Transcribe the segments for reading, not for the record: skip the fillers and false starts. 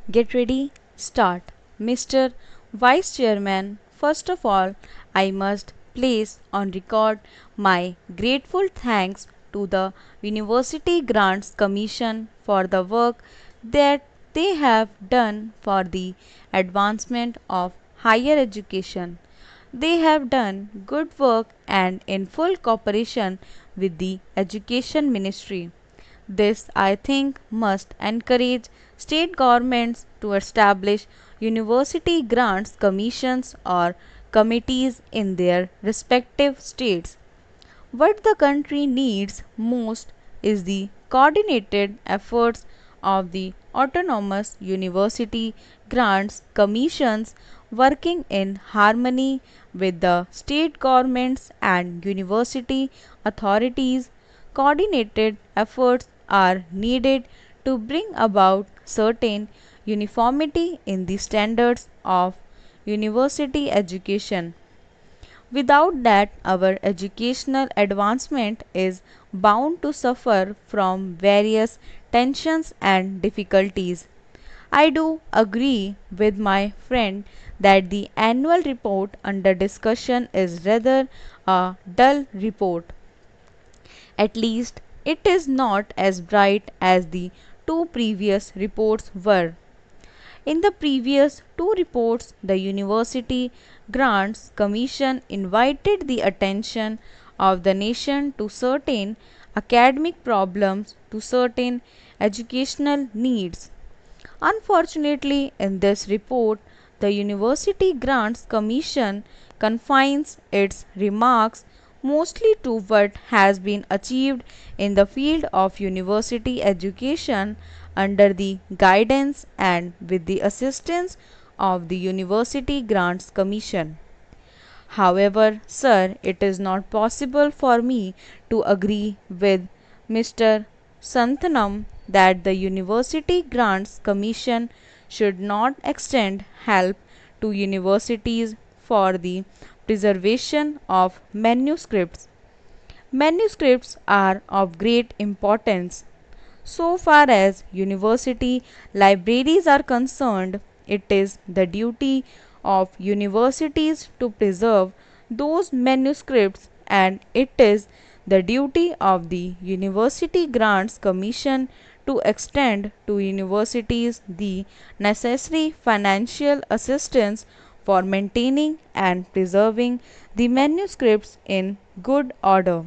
Get ready, start. Mr. Vice Chairman, first of all, I must place on record my grateful thanks to the University Grants Commission for the work that they have done for the advancement of higher education. They have done good work and in full cooperation with the Education Ministry. This, I think, must encourage state governments to establish university grants commissions or committees in their respective states. What the country needs most is the coordinated efforts of the autonomous university grants commissions working in harmony with the state governments and university authorities. Coordinated efforts are needed to bring about certain uniformity in the standards of university education. Without that, our educational advancement is bound to suffer from various tensions and difficulties. I do agree with my friend that the annual report under discussion is rather a dull report. At least it is not as bright as the two previous reports were. In the previous two reports, the University Grants Commission invited the attention of the nation to certain academic problems, to certain educational needs. Unfortunately, in this report, the University Grants Commission confines its remarks mostly to what has been achieved in the field of university education under the guidance and with the assistance of the University Grants Commission. However, sir, it is not possible for me to agree with Mr. Santhanam that the University Grants Commission should not extend help to universities for the preservation of manuscripts. Manuscripts are of great importance. So far as university libraries are concerned, it is the duty of universities to preserve those manuscripts, and it is the duty of the University Grants Commission to extend to universities the necessary financial assistance for maintaining and preserving the manuscripts in good order.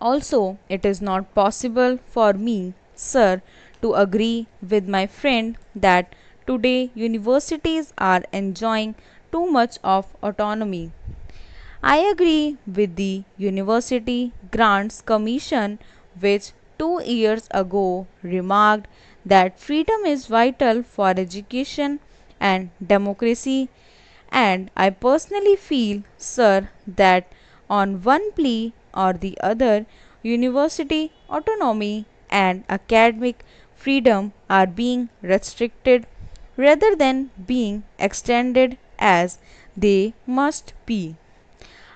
Also, it is not possible for me, sir, to agree with my friend that today universities are enjoying too much of autonomy. I agree with the University Grants Commission, which 2 years ago remarked that freedom is vital for education and democracy, and I personally feel, sir, that on one plea or the other, university autonomy and academic freedom are being restricted rather than being extended as they must be.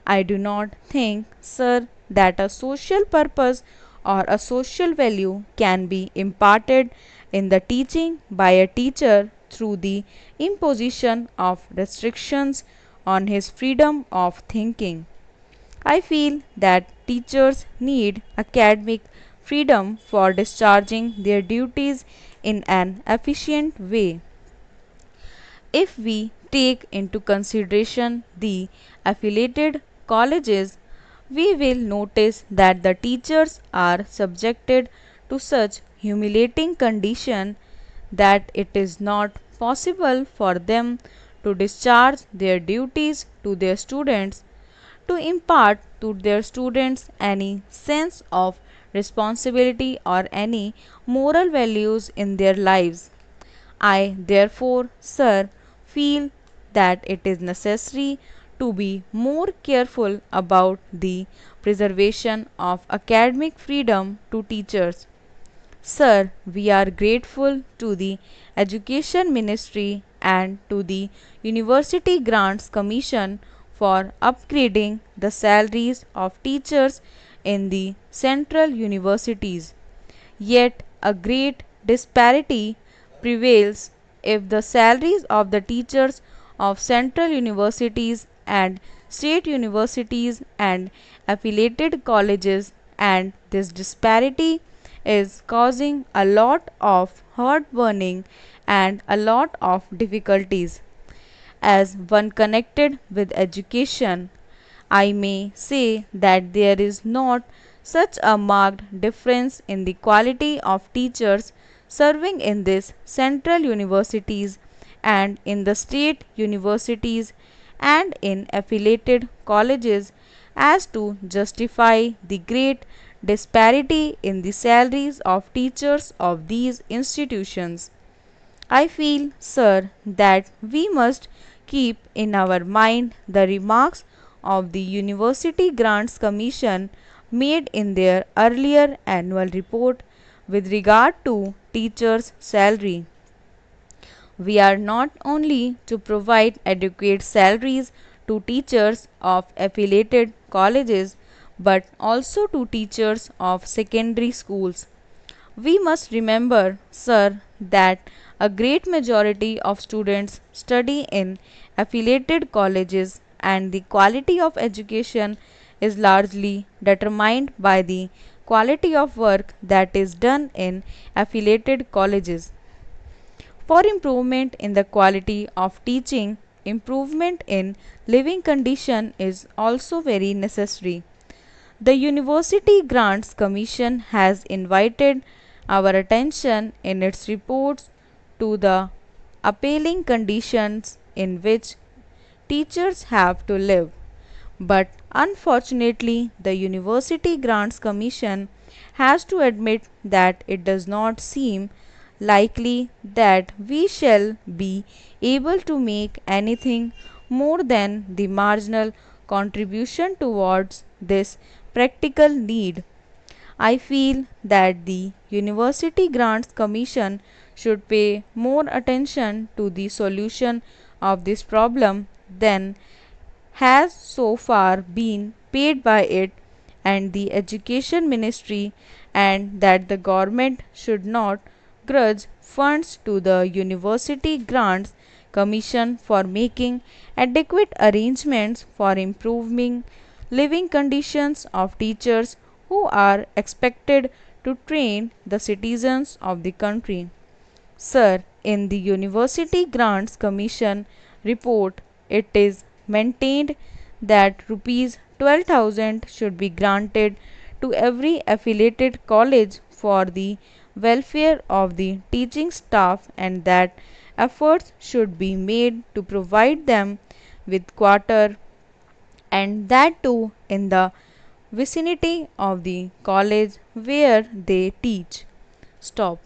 I do not think, sir, that a social purpose or a social value can be imparted in the teaching by a teacher through the imposition of restrictions on his freedom of thinking. I feel that teachers need academic freedom for discharging their duties in an efficient way. If we take into consideration the affiliated colleges, we will notice that the teachers are subjected to such humiliating condition that it is not possible for them to discharge their duties to their students, to impart to their students any sense of responsibility or any moral values in their lives. I therefore, sir, feel that it is necessary to be more careful about the preservation of academic freedom to teachers. Sir, we are grateful to the Education Ministry and to the University Grants Commission for upgrading the salaries of teachers in the central universities. Yet a great disparity prevails if the salaries of the teachers of central universities and state universities and affiliated colleges, and this disparity is causing a lot of heartburning and a lot of difficulties. As one connected with education, I may say that there is not such a marked difference in the quality of teachers serving in these central universities and in the state universities and in affiliated colleges as to justify the great disparity in the salaries of teachers of these institutions. I feel, sir, that we must keep in our mind the remarks of the University Grants Commission made in their earlier annual report with regard to teachers' salary. We are not only to provide adequate salaries to teachers of affiliated colleges but also to teachers of secondary schools. We must remember, sir, that a great majority of students study in affiliated colleges and the quality of education is largely determined by the quality of work that is done in affiliated colleges. For improvement in the quality of teaching, improvement in living condition is also very necessary. The University Grants Commission has invited our attention in its reports to the appalling conditions in which teachers have to live. But unfortunately, the University Grants Commission has to admit that it does not seem likely that we shall be able to make anything more than the marginal contribution towards this practical need. I feel that the University Grants Commission should pay more attention to the solution of this problem than has so far been paid by it and the Education Ministry, and that the government should not grudge funds to the University Grants Commission for making adequate arrangements for improving living conditions of teachers who are expected to train the citizens of the country. Sir, in the University Grants Commission report, it is maintained that rupees 12,000 should be granted to every affiliated college for the welfare of the teaching staff and that efforts should be made to provide them with quarter, and that too in the vicinity of the college where they teach. Stop.